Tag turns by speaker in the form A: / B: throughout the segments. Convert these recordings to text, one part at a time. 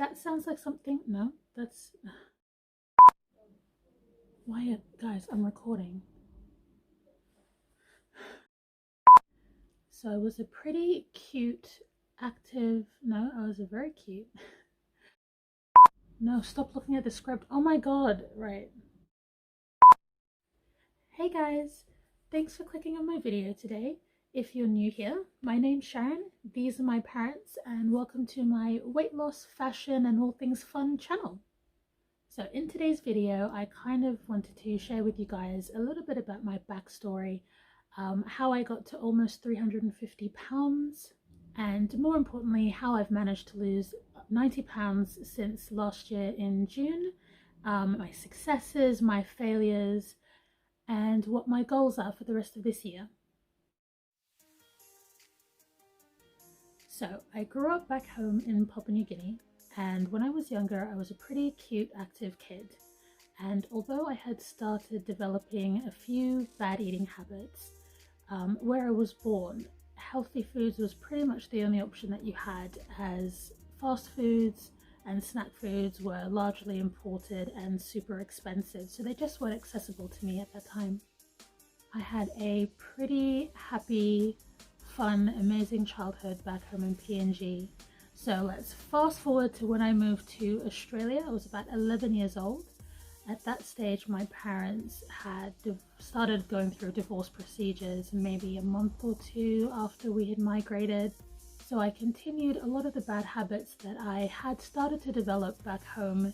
A: that sounds like something, no, that's why, guys, I'm recording. So I was a pretty cute, active, no, I was a very cute, no, stop looking at the script, oh my god, right. Hey guys, thanks for clicking on my video today. If you're new here, my name's Sharon, these are my parents, and welcome to my weight loss, fashion, and all things fun channel. So in today's video, I kind of wanted to share with you guys a little bit about my backstory, how I got to almost 350 pounds, and more importantly, how I've managed to lose 90 pounds since last year in June, my successes, my failures, and what my goals are for the rest of this year. So I grew up back home in Papua New Guinea, and when I was younger I was a pretty cute, active kid. And although I had started developing a few bad eating habits, where I was born, healthy foods was pretty much the only option that you had, as fast foods and snack foods were largely imported and super expensive, so they just weren't accessible to me at that time. I had a pretty happy, fun, amazing childhood back home in PNG. So let's fast forward to when I moved to Australia. I was about 11 years old. At that stage, my parents had started going through divorce procedures maybe a month or two after we had migrated. So I continued a lot of the bad habits that I had started to develop back home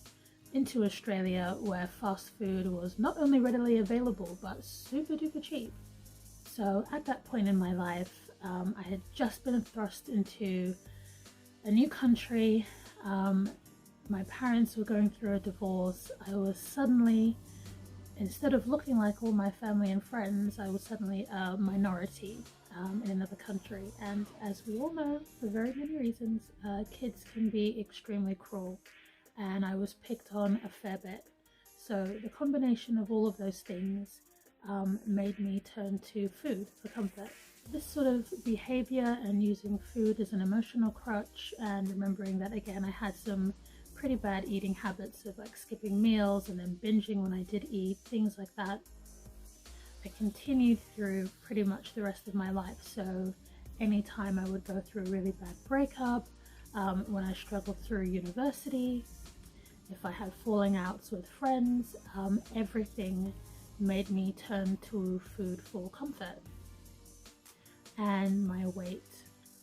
A: into Australia, where fast food was not only readily available but super duper cheap. So at that point in my life, I had just been thrust into a new country. My parents were going through a divorce. I was suddenly, instead of looking like all my family and friends, I was suddenly a minority in another country. And as we all know, for very many reasons, kids can be extremely cruel, and I was picked on a fair bit. So the combination of all of those things made me turn to food for comfort. This sort of behavior and using food as an emotional crutch, and remembering that again I had some pretty bad eating habits of like skipping meals and then binging when I did eat, things like that, I continued through pretty much the rest of my life. So anytime I would go through a really bad breakup, when I struggled through university, if I had falling outs with friends, everything made me turn to food for comfort. And my weight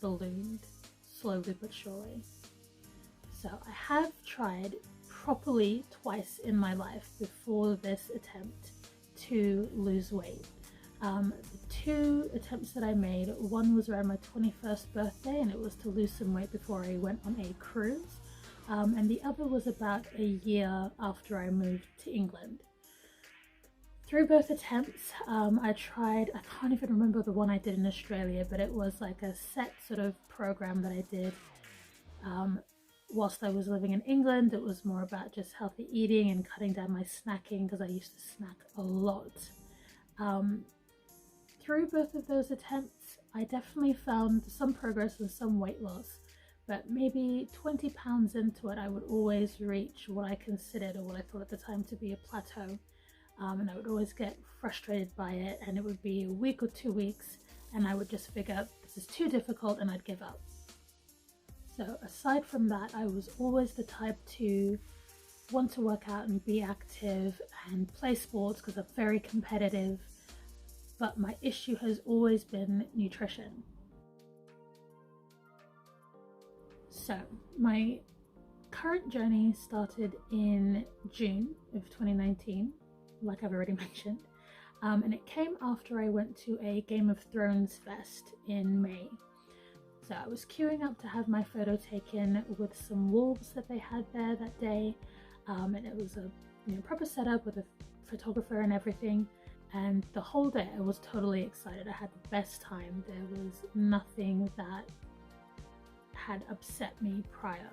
A: ballooned slowly but surely. So I have tried properly twice in my life before this attempt to lose weight. The two attempts that I made, one was around my 21st birthday and it was to lose some weight before I went on a cruise, and the other was about a year after I moved to England. Through both attempts, I tried, I can't even remember the one I did in Australia, but it was like a set sort of program that I did whilst I was living in England. It was more about just healthy eating and cutting down my snacking, because I used to snack a lot. Through both of those attempts, I definitely found some progress and some weight loss, but maybe 20 pounds into it, I would always reach what I considered, or what I thought at the time, to be a plateau. And I would always get frustrated by it, and it would be a week or 2 weeks and I would just figure this is too difficult and I'd give up. So aside from that, I was always the type to want to work out and be active and play sports because I'm very competitive, but my issue has always been nutrition. So my current journey started in June of 2019, like I've already mentioned, and it came after I went to a Game of Thrones fest in May. So I was queuing up to have my photo taken with some wolves that they had there that day, and it was a proper setup with a photographer and everything, and the whole day I was totally excited. I had the best time. There was nothing that had upset me prior.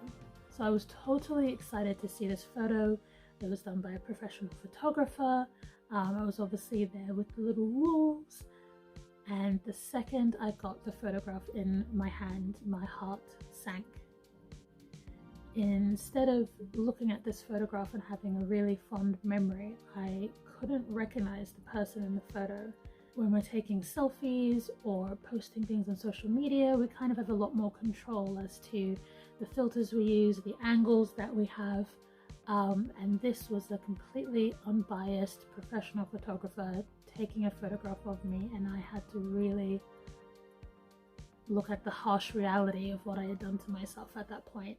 A: So I was totally excited to see this photo. It was done by a professional photographer. I was obviously there with the little wolves, and the second I got the photograph in my hand, my heart sank. instead of looking at this photograph and having a really fond memory, I couldn't recognize the person in the photo. When we're taking selfies or posting things on social media, we kind of have a lot more control as to the filters we use, the angles that we have, and this was a completely unbiased professional photographer taking a photograph of me, and I had to really look at the harsh reality of what I had done to myself at that point.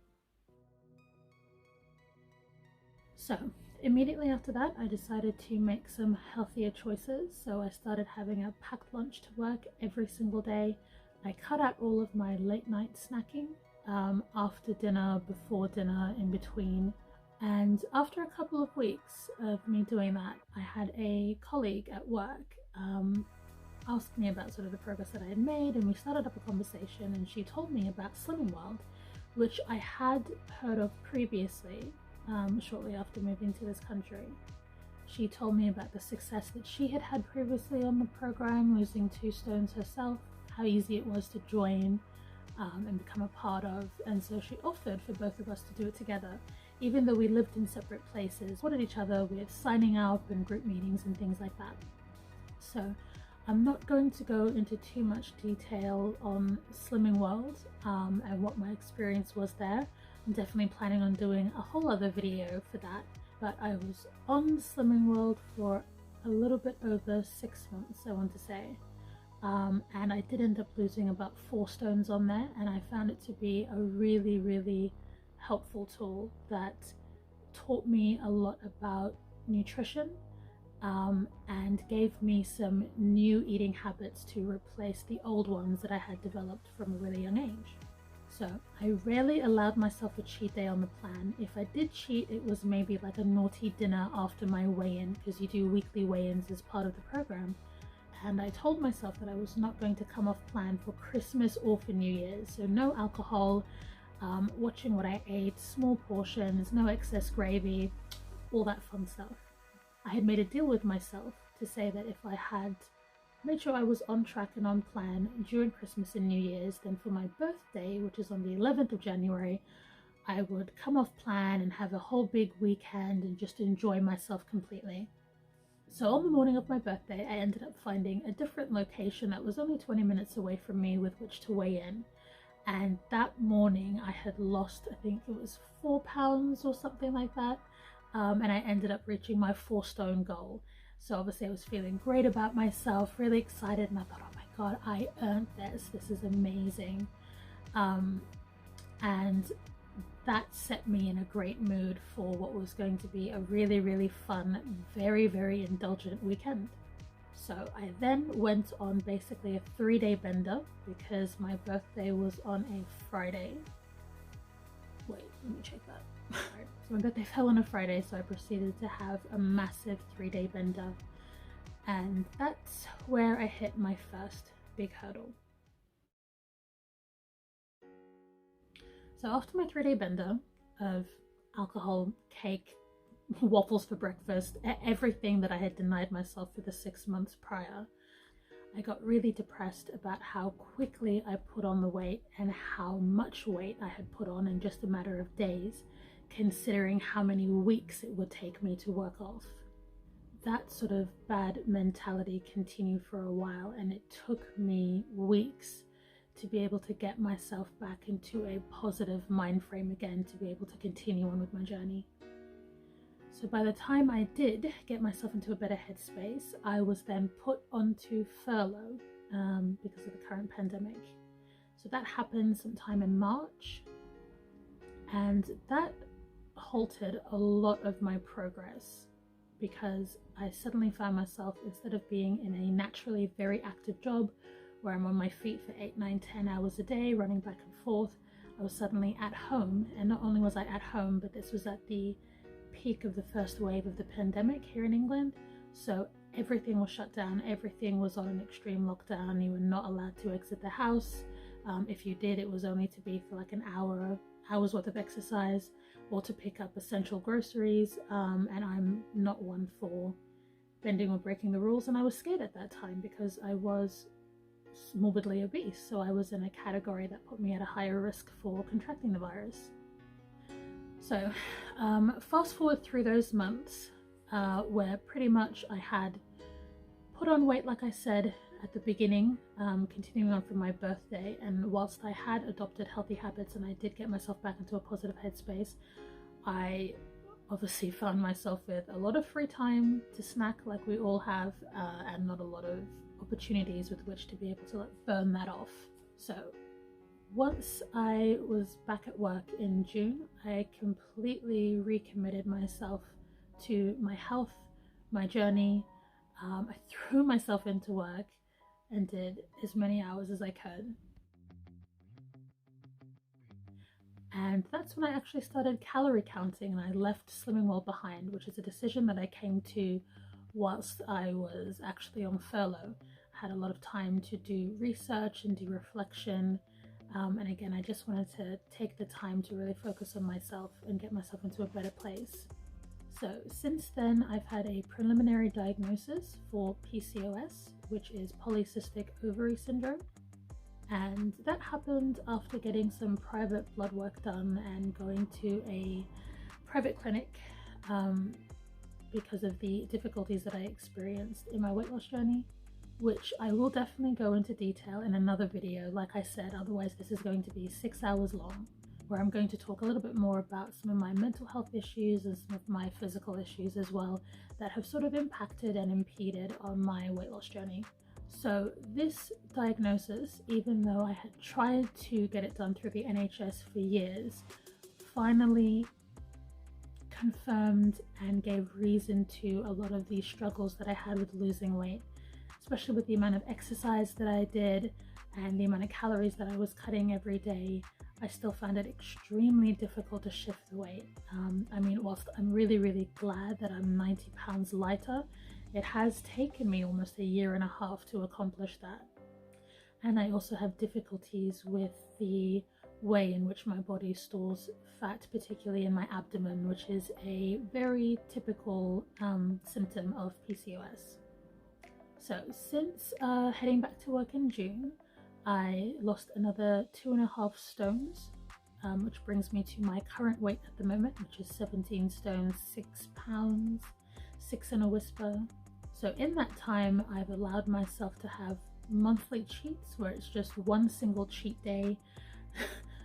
A: So immediately after that, I decided to make some healthier choices. So I started having a packed lunch to work every single day. I cut out all of my late night snacking, after dinner, before dinner, in between. And after a couple of weeks of me doing that, I had a colleague at work ask me about sort of the progress that I had made, and we started up a conversation, and she told me about Slimming World, which I had heard of previously, shortly after moving to this country. She told me about the success that she had had previously on the program, losing 2 stones herself, how easy it was to join and become a part of, and so she offered for both of us to do it together. Even though we lived in separate places, supported each other with signing up and group meetings and things like that. So I'm not going to go into too much detail on Slimming World and what my experience was there. I'm definitely planning on doing a whole other video for that, but I was on Slimming World for a little bit over 6 months, I want to say. And I did end up losing about 4 stones on there, and I found it to be a really, really helpful tool that taught me a lot about nutrition, and gave me some new eating habits to replace the old ones that I had developed from a really young age. So I rarely allowed myself a cheat day on the plan. If I did cheat, it was maybe like a naughty dinner after my weigh-in, because you do weekly weigh-ins as part of the program. And I told myself that I was not going to come off plan for Christmas or for New Year's. So no alcohol, watching what I ate, small portions, no excess gravy, all that fun stuff. I had made a deal with myself to say that if I had made sure I was on track and on plan during Christmas and New Year's, then for my birthday, which is on the 11th of January, I would come off plan and have a whole big weekend and just enjoy myself completely. So on the morning of my birthday, I ended up finding a different location that was only 20 minutes away from me with which to weigh in. And that morning I had lost, I think it was 4 pounds or something like that. And I ended up reaching my 4 stone goal. So obviously I was feeling great about myself, really excited, and I thought, oh my god, I earned this. This is amazing. And that set me in a great mood for what was going to be a really, really fun, very, very indulgent weekend. So I then went on basically a 3-day bender because my birthday was on a Friday. Wait, let me check that. Right. So my birthday fell on a Friday, so I proceeded to have a massive 3-day bender. And that's where I hit my first big hurdle. So after my 3-day bender of alcohol, cake, waffles for breakfast, everything that I had denied myself for the 6 months prior, I got really depressed about how quickly I put on the weight and how much weight I had put on in just a matter of days, considering how many weeks it would take me to work off. That sort of bad mentality continued for a while, and it took me weeks to be able to get myself back into a positive mind frame again, to be able to continue on with my journey. So by the time I did get myself into a better headspace, I was then put onto furlough because of the current pandemic. So that happened sometime in March, and that halted a lot of my progress because I suddenly found myself, instead of being in a naturally very active job where I'm on my feet for 8, 9, 10 hours a day running back and forth, I was suddenly at home. And not only was I at home, but this was at the peak of the first wave of the pandemic here in England, so everything was shut down, everything was on an extreme lockdown. You were not allowed to exit the house. If you did, it was only to be for like an hour's worth of exercise, or to pick up essential groceries, and I'm not one for bending or breaking the rules, and I was scared at that time because I was morbidly obese, so I was in a category that put me at a higher risk for contracting the virus. So fast forward through those months where pretty much I had put on weight, like I said at the beginning, continuing on from my birthday, and whilst I had adopted healthy habits and I did get myself back into a positive headspace, I obviously found myself with a lot of free time to snack like we all have, and not a lot of opportunities with which to be able to burn that off. So once I was back at work in June, I completely recommitted myself to my health, my journey. I threw myself into work and did as many hours as I could. And that's when I actually started calorie counting and I left Slimming World behind, which is a decision that I came to whilst I was actually on furlough. I had a lot of time to do research and do reflection. And again, I just wanted to take the time to really focus on myself and get myself into a better place. So since then, I've had a preliminary diagnosis for PCOS, which is polycystic ovary syndrome. And that happened after getting some private blood work done and going to a private clinic because of the difficulties that I experienced in my weight loss journey, which I will definitely go into detail in another video, like I said. Otherwise this is going to be 6 hours long, where I'm going to talk a little bit more about some of my mental health issues and some of my physical issues as well that have sort of impacted and impeded on my weight loss journey. So this diagnosis, even though I had tried to get it done through the NHS for years, finally confirmed and gave reason to a lot of the struggles that I had with losing weight, especially with the amount of exercise that I did and the amount of calories that I was cutting every day. I still found it extremely difficult to shift the weight. I mean, whilst I'm really glad that I'm 90 pounds lighter, it has taken me almost a year and a half to accomplish that. And I also have difficulties with the way in which my body stores fat, particularly in my abdomen, which is a very typical symptom of PCOS. So since heading back to work in June, I lost another 2.5 stones, which brings me to my current weight at the moment, which is 17 stones, 6 pounds, 6 and a whisper. So in that time, I've allowed myself to have monthly cheats where it's just one single cheat day,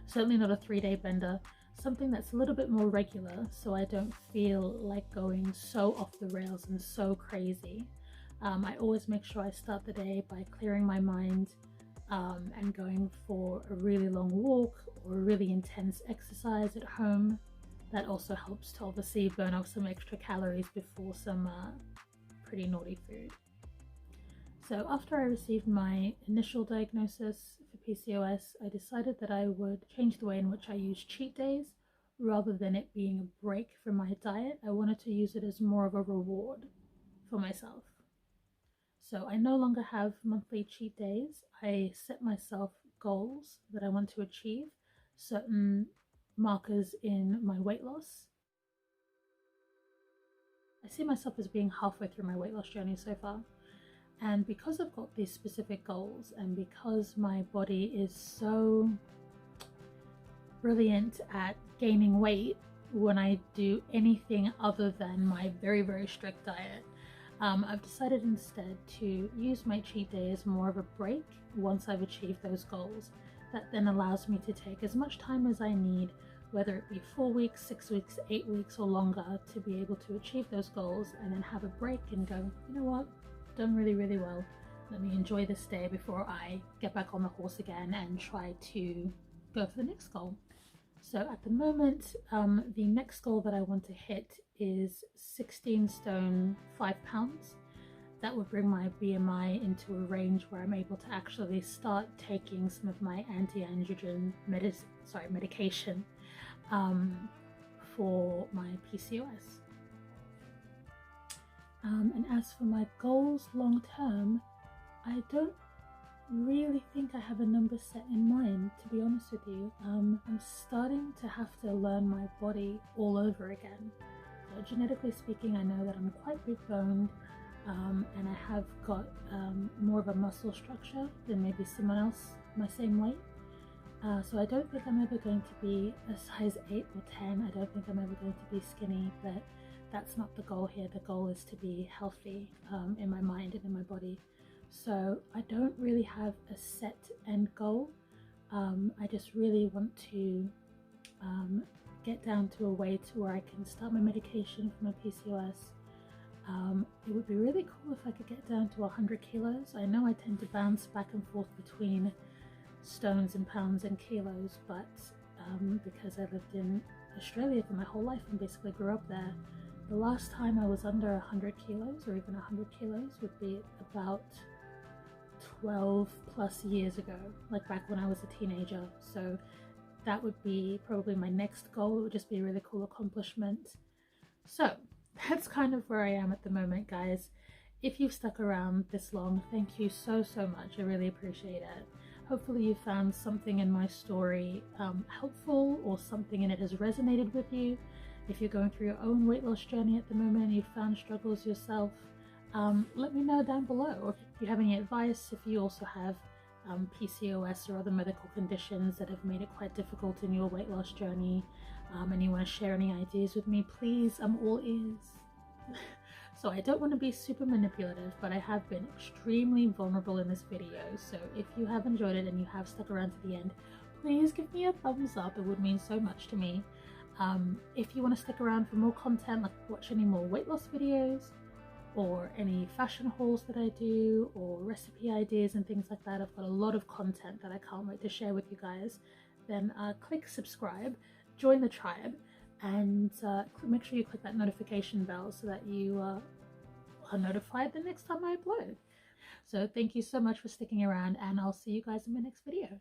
A: certainly not a 3-day bender, something that's a little bit more regular so I don't feel like going so off the rails and so crazy. I always make sure I start the day by clearing my mind and going for a really long walk or a really intense exercise at home. That also helps to obviously burn off some extra calories before some pretty naughty food. So after I received my initial diagnosis for PCOS, I decided that I would change the way in which I use cheat days. Rather than it being a break from my diet, I wanted to use it as more of a reward for myself. So I no longer have monthly cheat days. I set myself goals that I want to achieve, certain markers in my weight loss. I see myself as being halfway through my weight loss journey so far. And because I've got these specific goals and because my body is so brilliant at gaining weight when I do anything other than my very strict diet, I've decided instead to use my cheat day as more of a break once I've achieved those goals. That then allows me to take as much time as I need, whether it be 4 weeks, 6 weeks, 8 weeks or longer, to be able to achieve those goals and then have a break and go, you know what, done really well. Let me enjoy this day before I get back on the horse again and try to go for the next goal. So at the moment, the next goal that I want to hit is 16 stone 5 pounds. That would bring my BMI into a range where I'm able to actually start taking some of my anti-androgen medication for my PCOS. And as for my goals long term, I don't really think I have a number set in mind, to be honest with you. I'm starting to have to learn my body all over again. So genetically speaking, I know that I'm quite big boned, and I have got more of a muscle structure than maybe someone else my same weight. So I don't think I'm ever going to be a size 8 or 10. I don't think I'm ever going to be skinny, but that's not the goal here. The goal is to be healthy in my mind and in my body. So I don't really have a set end goal. I just really want to get down to a weight where I can start my medication for my PCOS. It would be really cool if I could get down to 100 kilos. I know I tend to bounce back and forth between stones and pounds and kilos, but because I lived in Australia for my whole life and basically grew up there, the last time I was under 100 kilos or even 100 kilos would be about 12 plus years ago, like back when I was a teenager. So that would be probably my next goal. It would just be a really cool accomplishment. So that's kind of where I am at the moment, guys. If you've stuck around this long, thank you so much. I really appreciate it. Hopefully you found something in my story helpful, or something in it has resonated with you. If you're going through your own weight loss journey at the moment and you've found struggles yourself, let me know down below. Or if you have any advice, if you also have PCOS or other medical conditions that have made it quite difficult in your weight loss journey, and you want to share any ideas with me, please, I'm all ears. So I don't want to be super manipulative, but I have been extremely vulnerable in this video. So if you have enjoyed it and you have stuck around to the end, please give me a thumbs up. It would mean so much to me. If you want to stick around for more content, like watch any more weight loss videos, or any fashion hauls that I do, or recipe ideas and things like that, I've got a lot of content that I can't wait to share with you guys, then click subscribe, join the tribe, and make sure you click that notification bell so that you are notified the next time I upload. So thank you so much for sticking around, and I'll see you guys in my next video.